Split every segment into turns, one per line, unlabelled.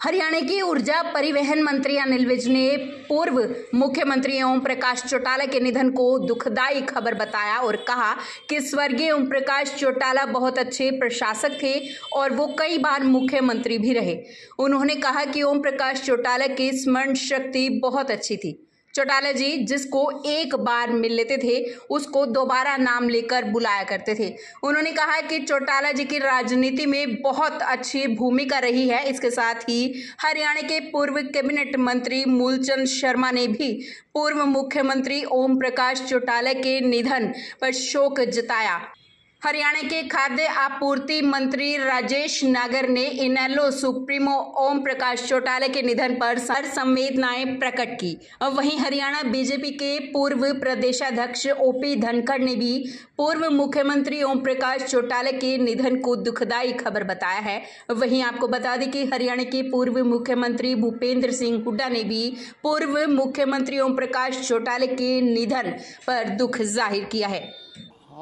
हरियाणा के ऊर्जा परिवहन मंत्री अनिल विज ने पूर्व मुख्यमंत्री ओम प्रकाश चौटाला के निधन को दुखदाई खबर बताया और कहा कि स्वर्गीय ओम प्रकाश चौटाला बहुत अच्छे प्रशासक थे और वो कई बार मुख्यमंत्री भी रहे। उन्होंने कहा कि ओम प्रकाश चौटाला की स्मरण शक्ति बहुत अच्छी थी। चौटाला जी जिसको एक बार मिल लेते थे उसको दोबारा नाम लेकर बुलाया करते थे। उन्होंने कहा कि चौटाला जी की राजनीति में बहुत अच्छी भूमिका रही है। इसके साथ ही हरियाणा के पूर्व कैबिनेट मंत्री मूलचंद शर्मा ने भी पूर्व मुख्यमंत्री ओम प्रकाश चौटाला के निधन पर शोक जताया। हरियाणा के खाद्य आपूर्ति मंत्री राजेश नागर ने इनेलो सुप्रीमो ओम प्रकाश चौटाला के निधन पर संवेदनाएं प्रकट की। वहीं हरियाणा बीजेपी के पूर्व प्रदेशाध्यक्ष ओपी धनखड़ ने भी पूर्व मुख्यमंत्री ओम प्रकाश चौटाला के निधन को दुखदाई खबर बताया है। वहीं आपको बता दें कि हरियाणा के पूर्व मुख्यमंत्री भूपेंद्र सिंह हुड्डा ने भी पूर्व मुख्यमंत्री ओम प्रकाश चौटाला के निधन पर दुख जाहिर किया है।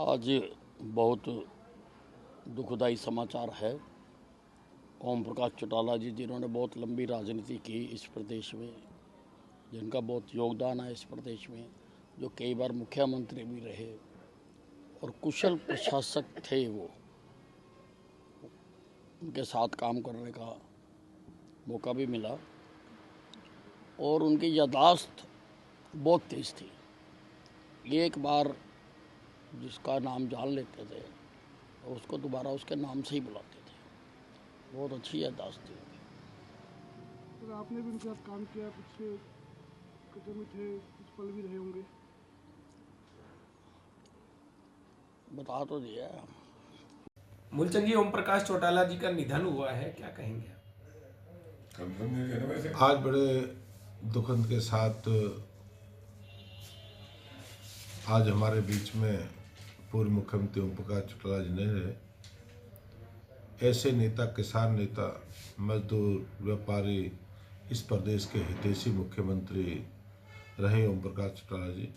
आज बहुत दुखदाई समाचार है। ओम प्रकाश चौटाला जी जिन्होंने बहुत लंबी राजनीति की इस प्रदेश में, जिनका बहुत योगदान है इस प्रदेश में, जो कई बार मुख्यमंत्री भी रहे और कुशल प्रशासक थे, वो उनके साथ काम करने का मौका भी मिला और उनकी याददाश्त बहुत तेज थी। एक बार जिसका नाम जान लेते थे और उसको दोबारा उसके नाम से ही बुलाते थे। बहुत अच्छी याददाश्त थी।
तो आपने भी उनके साथ काम किया, कुछ कदम थे, कुछ पल भी रहे होंगे।
बता तो दिया।
मूलचंद जी, ओम प्रकाश चौटाला जी का निधन हुआ है, क्या कहेंगे?
आज बड़े दुखद के साथ आज हमारे बीच में पूर्व मुख्यमंत्री ओम प्रकाश चौटाला जी नहीं रहे। ऐसे नेता, किसान नेता, मजदूर, व्यापारी, इस प्रदेश के हितैषी मुख्यमंत्री रहे ओम प्रकाश चौटाला जी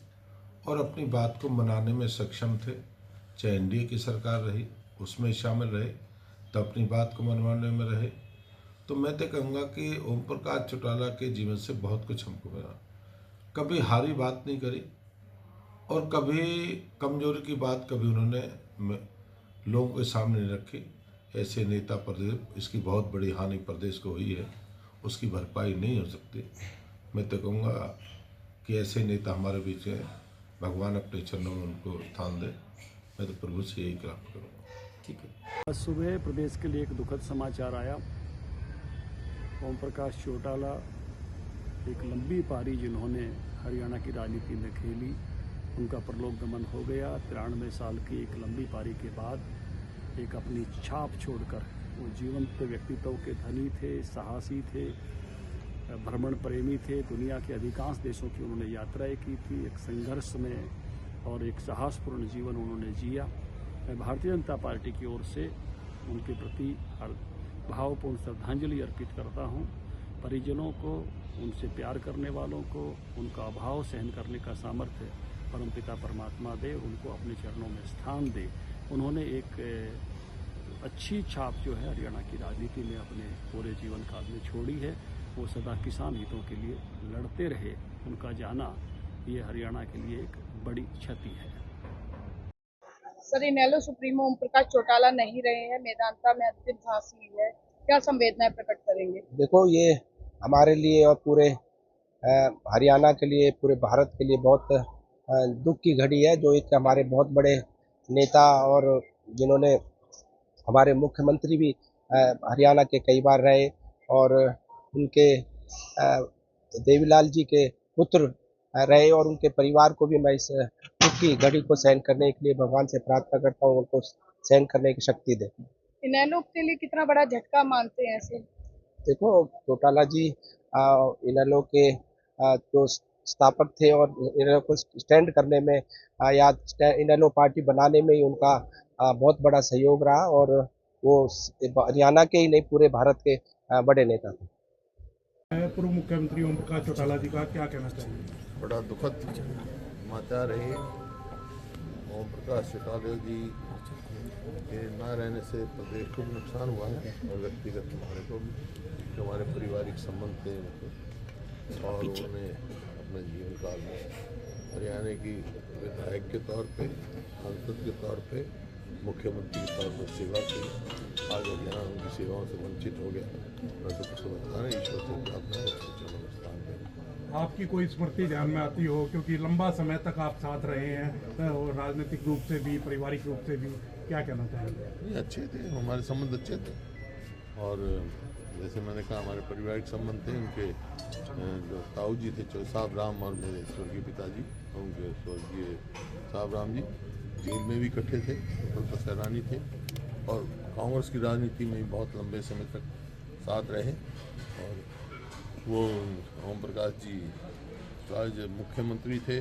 और अपनी बात को मनाने में सक्षम थे। चाहे एनडीए की सरकार रही उसमें शामिल रहे तो अपनी बात को मनवाने में रहे। तो मैं तो कहूँगा कि ओम प्रकाश चौटाला के जीवन से बहुत कुछ हमको मिला। कभी हारी बात नहीं करी और कभी कमजोरी की बात कभी उन्होंने लोगों के सामने नहीं रखी। ऐसे नेता प्रदेश, इसकी बहुत बड़ी हानि प्रदेश को हुई है, उसकी भरपाई नहीं हो सकती। मैं तो कहूँगा कि ऐसे नेता हमारे बीच हैं, भगवान अपने चरणों में उनको स्थान दे। मैं तो प्रभु से यही प्राप्त करूँगा।
ठीक है।
सुबह प्रदेश के लिए एक दुखद समाचार आया। ओम प्रकाश चौटाला एक लंबी पारी जिन्होंने हरियाणा की राजनीति में खेली, उनका परलोक गमन हो गया। 93 साल की एक लंबी पारी के बाद एक अपनी छाप छोड़कर वो जीवंत व्यक्तित्व के धनी थे, साहसी थे, भ्रमण प्रेमी थे। दुनिया के अधिकांश देशों की उन्होंने यात्राएं की थी। एक संघर्ष में और एक साहसपूर्ण जीवन उन्होंने जिया। मैं भारतीय जनता पार्टी की ओर से उनके प्रति भावपूर्ण श्रद्धांजलि अर्पित करता हूं। परिजनों को, उनसे प्यार करने वालों को उनका अभाव सहन करने का सामर्थ्य परमपिता परमात्मा दे, उनको अपने चरणों में स्थान दे। उन्होंने एक अच्छी छाप जो है हरियाणा की राजनीति में अपने पूरे जीवन काल में छोड़ी है। वो सदा किसान हितों के लिए लड़ते रहे। उनका जाना ये हरियाणा के लिए एक बड़ी क्षति है।
सर, इनेलो सुप्रीमो ओम प्रकाश चौटाला नहीं रहे हैं, मेदांता में अंतिम सांस ली है, क्या संवेदनाएं प्रकट करेंगे?
देखो, ये हमारे लिए और पूरे हरियाणा के लिए, पूरे भारत के लिए बहुत दुख की घड़ी है। जो एक हमारे बहुत बड़े नेता और जिन्होंने हमारे मुख्यमंत्री भी हरियाणा के कई बार रहे और उनके देवीलाल जी के पुत्र रहे और उनके परिवार को भी मैं इस दुख की घड़ी को सहन करने के लिए भगवान से प्रार्थना करता हूँ, उनको सहन करने की शक्ति दे।
इनेलो के लिए कितना बड़ा झटका मानते हैं ऐसे?
देखो, चौटाला जी इनेलो के जो स्थापक थे और इनेलो को स्टैंड करने में या इनेलो पार्टी बनाने में ही उनका बहुत बड़ा सहयोग रहा और वो हरियाणा के ही नहीं पूरे भारत के बड़े नेता थे।
पूर्व मुख्यमंत्री ओम प्रकाश चौटाला जी का क्या कहना चाहिए?
बड़ा दुखद समाचार है।
ओम प्रकाश चौटाला जी के न रहने से प्रदेश को भी नुकसान हुआ है और व्यक्तिगत हमारे को भी, जो हमारे पारिवारिक संबंध थे उनके, और उन्होंने अपने जीवन काल में हरियाणा की विधायक के तौर पे, सांसद के तौर पे, मुख्यमंत्री के तौर पर सेवा की। आज हरियाणा उनकी सेवाओं से वंचित हो गया। मैं तो कुछ बताना है, ईश्वर से प्रार्थना है
आपकी कोई स्मृति ध्यान में आती हो, क्योंकि लंबा समय तक आप साथ रहे हैं और राजनीतिक रूप से भी, पारिवारिक रूप से भी, क्या कहना चाहेंगे?
ये अच्छे थे, हमारे संबंध अच्छे थे, और जैसे मैंने कहा हमारे पारिवारिक संबंध थे। उनके जो ताऊ जी थे साहब राम और मेरे स्वर्गीय पिताजी, उनके स्वर्गीय साहब राम जी जेल में भी इकट्ठे थे, तो सैलानी थे, और कांग्रेस की राजनीति में भी बहुत लंबे समय तक साथ रहे। और वो ओम प्रकाश जी आज मुख्यमंत्री थे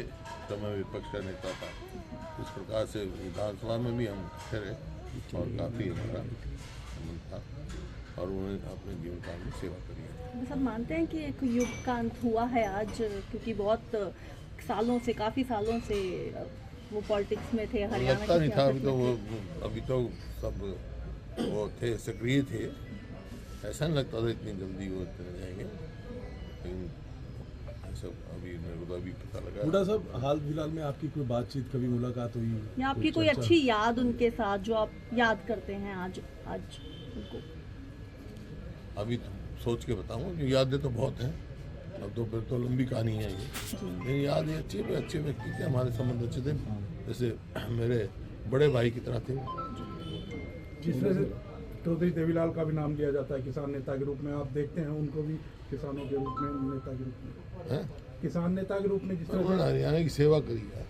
तो मैं विपक्ष का नेता था। इस प्रकार से विधानसभा में भी हम इकट्ठे रहे और काफ़ी हमारा संबंध था, और उन्होंने अपने जीवन काल में सेवा करी है।
सब मानते हैं कि एक युग का अंत हुआ है आज, क्योंकि बहुत सालों से, काफ़ी सालों से वो पॉलिटिक्स में थे, हरियाणा
लगता नहीं था। अभी तो सब वो थे, सक्रिय थे, ऐसा नहीं लगता था इतनी जल्दी वो चले जाएंगे, लेकिन ऐसा अभी मेरे को तो अभी पता लगा।
बूढ़ा साहब, हाल फिलहाल में आपकी कोई बातचीत, कभी मुलाकात हुई
या आपकी कोई अच्छी याद उनके साथ जो आप याद करते हैं आज उनको?
अभी तो सोच के बताऊँ, यादें तो बहुत हैं, अब तो फिर तो लंबी कहानी है ये, लेकिन याद है अच्छे व्यक्ति थे, हमारे संबंध अच्छे थे, जैसे मेरे बड़े भाई की तरह थे।
जिस तरह से चौधरी देवीलाल का भी नाम लिया जाता है किसान नेता के रूप में, आप देखते हैं उनको भी किसानों के रूप में, नेता के रूप में, किसान नेता के रूप में, जिस तरह
हरियाणा की सेवा करी है।